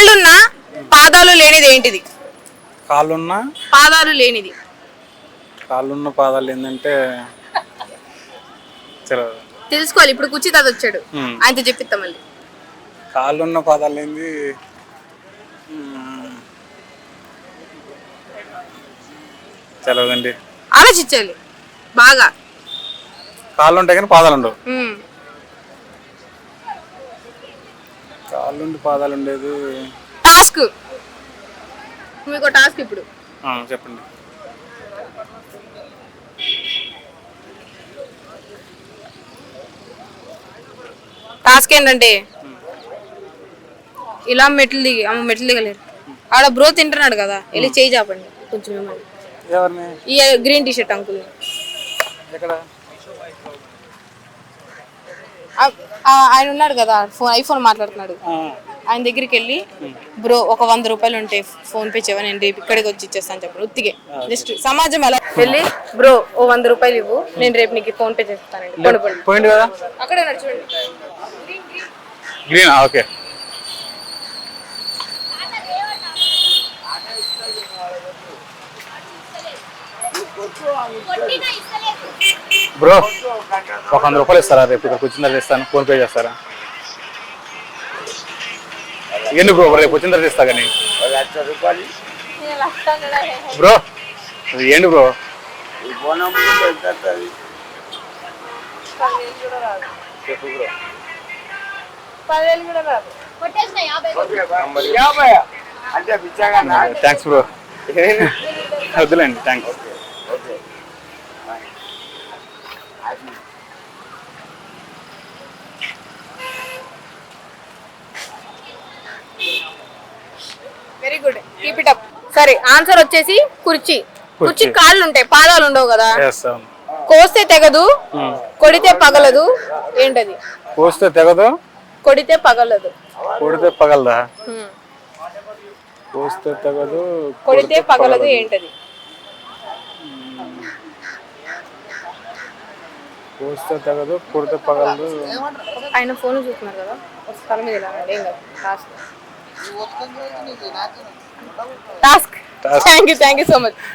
కాళ్ళున్నా పాదాలు లేనిది ఏంటిది? కాళ్ళున్న పాదాలు లేనిది. కాళ్ళున్న పాదాలు ఏంటంటే తెలియదు. తెలుసుకోవాలి. ఇప్పుడు కుర్చీ తాత వచ్చాడు, ఆయనతో చెప్పిస్తా మళ్ళీ. కాళ్ళున్న పాదాలు ఏంది? తెలియదండి. ఆలోచించాలి బాగా. కాళ్ళు ఉంటాయి కానీ పాదాలు ఉండవు. ఉమ్. కాళ్ళుండి పాదాలు ఉండేది. టాస్క్, మీకు టాస్క్ ఇప్పుడు. చెప్పండి. టాస్క్ ఏంటంటే ఇలా మెట్లు దిగలేరు. ఆడ బ్రో తింటున్నాడు కదా, వెళ్ళి చేయి చాపండి కొంచెం మిమ్మల్ని. ఎవరిని? ఈ గ్రీన్ టీ షర్ట్ అంకుల్. ఎక్కడ? ఆయన ఉన్నాడు కదా, ఐఫోన్ మాట్లాడుతున్నాడు. ఆయన దగ్గరికి వెళ్ళి బ్రో ఒక 100 రూపాయలు ఉంటే ఫోన్ పే చేయవా, నేను రేపు ఇక్కడికి వచ్చి ఇచ్చేస్తాను చెప్పండి. ఉత్తిగే జస్ట్ సమాజం అలా వెళ్ళి బ్రో ఓ 100 రూపాయలు ఇవ్వు, నేను రేపు నీకు ఫోన్ పే చేస్తానండి. పోయింది కదా అక్కడే ఉన్నాడు చూడండి. గ్రీన్. ఓకే. బ్రో ఒక 100 రూపాయలు ఇస్తారా? రేపు ఇక్కడికి వచ్చిన తర్వాత ఇస్తాను, ఫోన్ పే చేస్తారా? ఎందుకు బ్రో, రేపు వచ్చిన తర్వాత ఇస్తా కానీ. బ్రో ఏంటి బ్రో? Thanks bro. వద్దులేండి, thanks. Very good, keep it up. సరే, ఆన్సర్ వచ్చేసి కుర్చీ. కుర్చీ కాళ్ళు ఉంటాయి, పాదాలు ఉండవు కదా. కోస్తే తెగదు, కొడితే పగలదు, ఏంటది? కోస్తే తెగదు, కొడితే పగలదు. కొడితే పగలదా? కోస్తే తెగదు, కొడితే పగలదు, ఏంటది? కోస్తే తెగదు, కొడితే పగలదు. ఆయన ఫోన్ చూస్తున్నారు కదా, ఒక స్థలం మీద ఇలా ఏం కాదు. Task. Thank you so much.